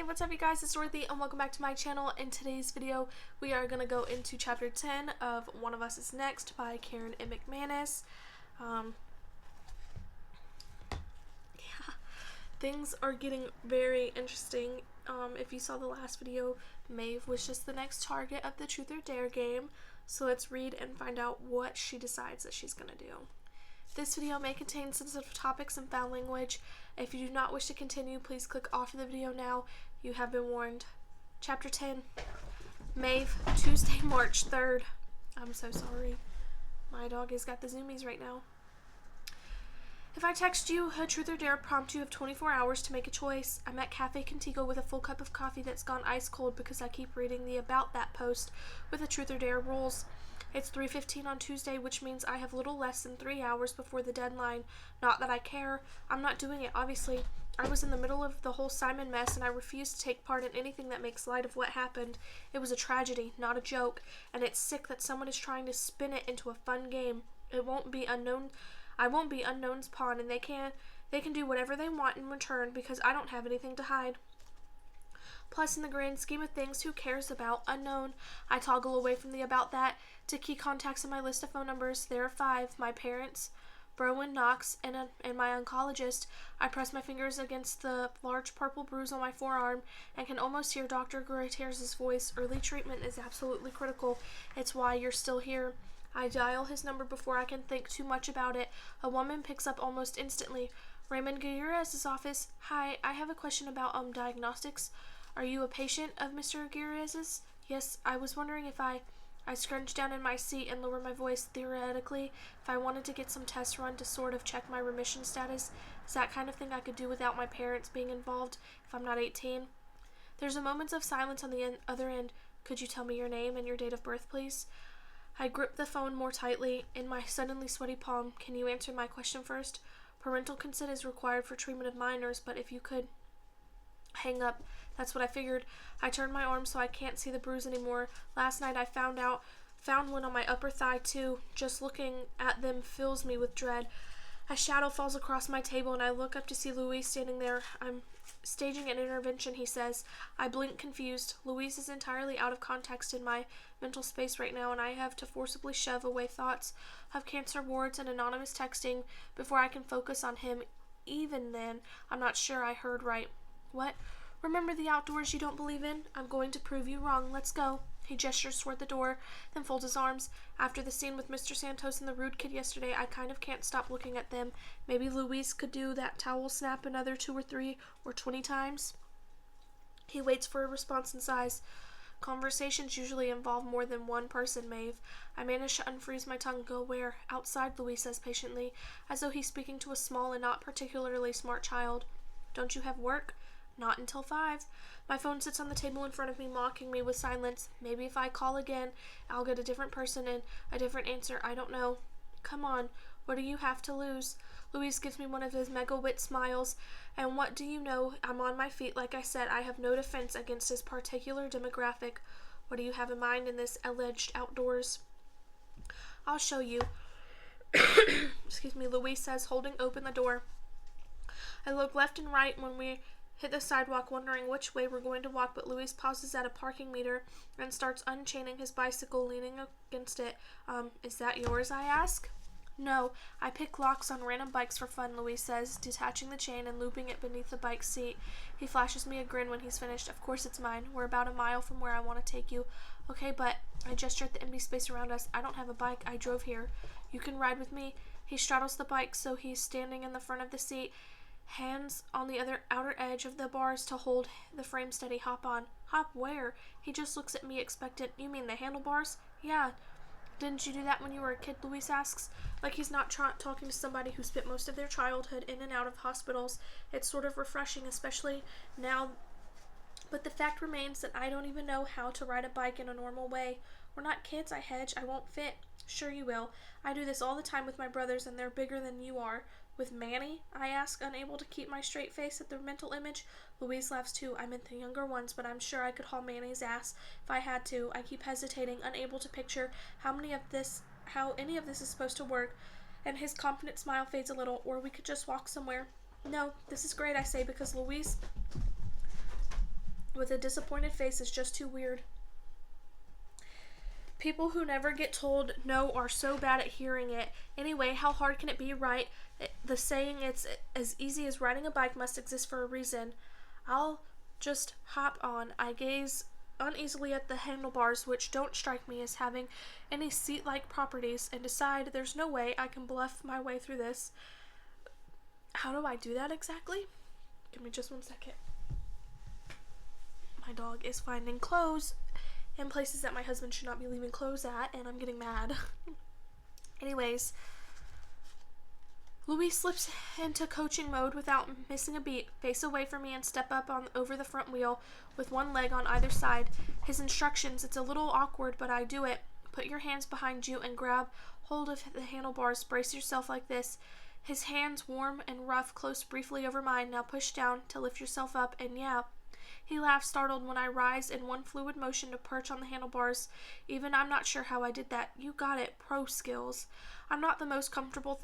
What's up you guys, it's Dorothy and welcome back to my channel. In today's video we are going to go into chapter 10 of One of Us is Next by Karen M. McManus. Things are getting very interesting. If you saw the last video, Maeve was just the next target of the Truth or Dare game, so let's read and find out what she decides that she's going to do. This video may contain sensitive topics and foul language. If you do not wish to continue, please click off of the video now. You have been warned. Chapter 10. Maeve, Tuesday, March 3rd. I'm so sorry. My dog has got the zoomies right now. If I text you a Truth or Dare prompt, you have 24 hours to make a choice. I'm at Cafe Contigo with a full cup of coffee that's gone ice cold because I keep reading the About That post with the Truth or Dare rules. It's 3:15 on Tuesday, which means I have little less than 3 hours before the deadline. Not that I care. I'm not doing it, obviously. I was in the middle of the whole Simon mess, and I refuse to take part in anything that makes light of what happened. It was a tragedy, not a joke, and it's sick that someone is trying to spin it into a fun game. I won't be Unknown's pawn, and they can do whatever they want in return because I don't have anything to hide. Plus, in the grand scheme of things, who cares about Unknown? I toggle away from the About That to key contacts in my list of phone numbers. There are 5. My parents, Browen Knox, and my oncologist. I press my fingers against the large purple bruise on my forearm and can almost hear Dr. Gutierrez's voice. Early treatment is absolutely critical. It's why you're still here. I dial his number before I can think too much about it. A woman picks up almost instantly. Raymond Gutierrez's office. Hi, I have a question about diagnostics. Are you a patient of Mr. Gutierrez's? Yes, I was wondering if I scrunch down in my seat and lower my voice. Theoretically, if I wanted to get some tests run to sort of check my remission status, is that kind of thing I could do without my parents being involved if I'm not 18? There's a moment of silence on the other end. Could you tell me your name and your date of birth, please? I grip the phone more tightly in my suddenly sweaty palm. Can you answer my question first? Parental consent is required for treatment of minors, but if you could hang up. That's what I figured. I turned my arm so I can't see the bruise anymore. Last night I found one on my upper thigh too. Just looking at them fills me with dread. A shadow falls across my table and I look up to see Louise standing there. I'm staging an intervention, he says. I blink confused. Louise is entirely out of context in my mental space right now, and I have to forcibly shove away thoughts of cancer wards and anonymous texting before I can focus on him. Even then, I'm not sure I heard right. What? Remember the outdoors you don't believe in? I'm going to prove you wrong. Let's go. He gestures toward the door, then folds his arms. After the scene with Mr. Santos and the rude kid yesterday, I kind of can't stop looking at them. Maybe Louise could do that towel snap another 2 or 3 or 20 times. He waits for a response and sighs. Conversations usually involve more than one person, Maeve. I manage to unfreeze my tongue. Go where? Outside, Louise says patiently, as though he's speaking to a small and not particularly smart child. Don't you have work? Not until 5. My phone sits on the table in front of me, mocking me with silence. Maybe if I call again, I'll get a different person and a different answer. I don't know. Come on. What do you have to lose? Louise gives me one of his mega-wit smiles. And what do you know? I'm on my feet. Like I said, I have no defense against his particular demographic. What do you have in mind in this alleged outdoors? I'll show you. Excuse me, Louise says, holding open the door. I look left and right when we hit the sidewalk, wondering which way we're going to walk, but Louise pauses at a parking meter and starts unchaining his bicycle, leaning against it. Is that yours, I ask? No, I pick locks on random bikes for fun, Louise says, detaching the chain and looping it beneath the bike's seat. He flashes me a grin when he's finished. Of course it's mine. We're about a mile from where I want to take you. Okay, but I gesture at the empty space around us. I don't have a bike. I drove here. You can ride with me. He straddles the bike so he's standing in the front of the seat, hands on the outer edge of the bars to hold the frame steady. Hop on. Hop where? He just looks at me expectant. You mean the handlebars? Yeah. Didn't you do that when you were a kid? Louise asks, like he's not talking to somebody who spent most of their childhood in and out of hospitals. It's sort of refreshing, especially now. But the fact remains that I don't even know how to ride a bike in a normal way. We're not kids, I hedge. I won't fit. Sure you will. I do this all the time with my brothers, and they're bigger than you are. With Manny? I ask, unable to keep my straight face at the mental image. Louise laughs too. I meant the younger ones, but I'm sure I could haul Manny's ass if I had to. I keep hesitating, unable to picture how any of this is supposed to work, and his confident smile fades a little. Or we could just walk somewhere. No, this is great, I say, because Louise with a disappointed face is just too weird. People who never get told no are so bad at hearing it. Anyway, how hard can it be, right? The saying it's as easy as riding a bike must exist for a reason. I'll just hop on. I gaze uneasily at the handlebars, which don't strike me as having any seat-like properties, and decide there's no way I can bluff my way through this. How do I do that exactly? Give me just 1 second. My dog is finding clothes in places that my husband should not be leaving clothes at, and I'm getting mad. Anyways, Louis slips into coaching mode without missing a beat, face away from me and step up over the front wheel with one leg on either side. His instructions, it's a little awkward, but I do it. Put your hands behind you and grab hold of the handlebars. Brace yourself like this. His hands, warm and rough, close briefly over mine. Now push down to lift yourself up, and yeah. He laughs, startled, when I rise in one fluid motion to perch on the handlebars. Even I'm not sure how I did that. You got it. Pro skills. It's not the most comfortable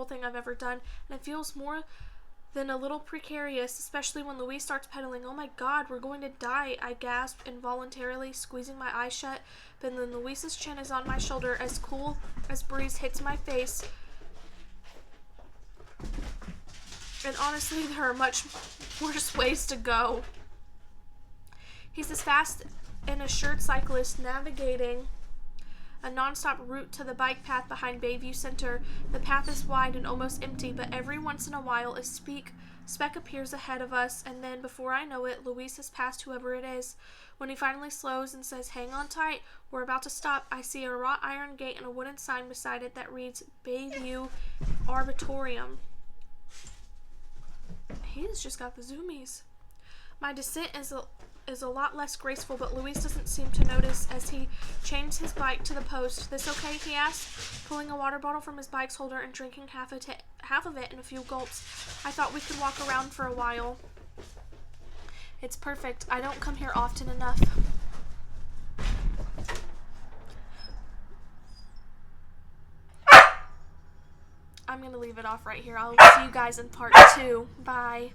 thing I've ever done, and it feels more than a little precarious, especially when Louise starts pedaling. Oh my God, we're going to die, I gasp involuntarily, squeezing my eyes shut. But then Louise's chin is on my shoulder, as cool as breeze hits my face. And honestly, there are much worse ways to go. He's this fast and assured cyclist navigating a non-stop route to the bike path behind Bayview Center. The path is wide and almost empty, but every once in a while a speck appears ahead of us, and then, before I know it, Luis has passed whoever it is. When he finally slows and says, "Hang on tight, we're about to stop," I see a wrought iron gate and a wooden sign beside it that reads Bayview Arbitorium. He's just got the zoomies. My descent is a lot less graceful, but Luis doesn't seem to notice as he chains his bike to the post. "This okay?" he asks, pulling a water bottle from his bike's holder and drinking half of it in a few gulps. "I thought we could walk around for a while." "It's perfect. I don't come here often enough." I'm going to leave it off right here. I'll see you guys in part 2. Bye.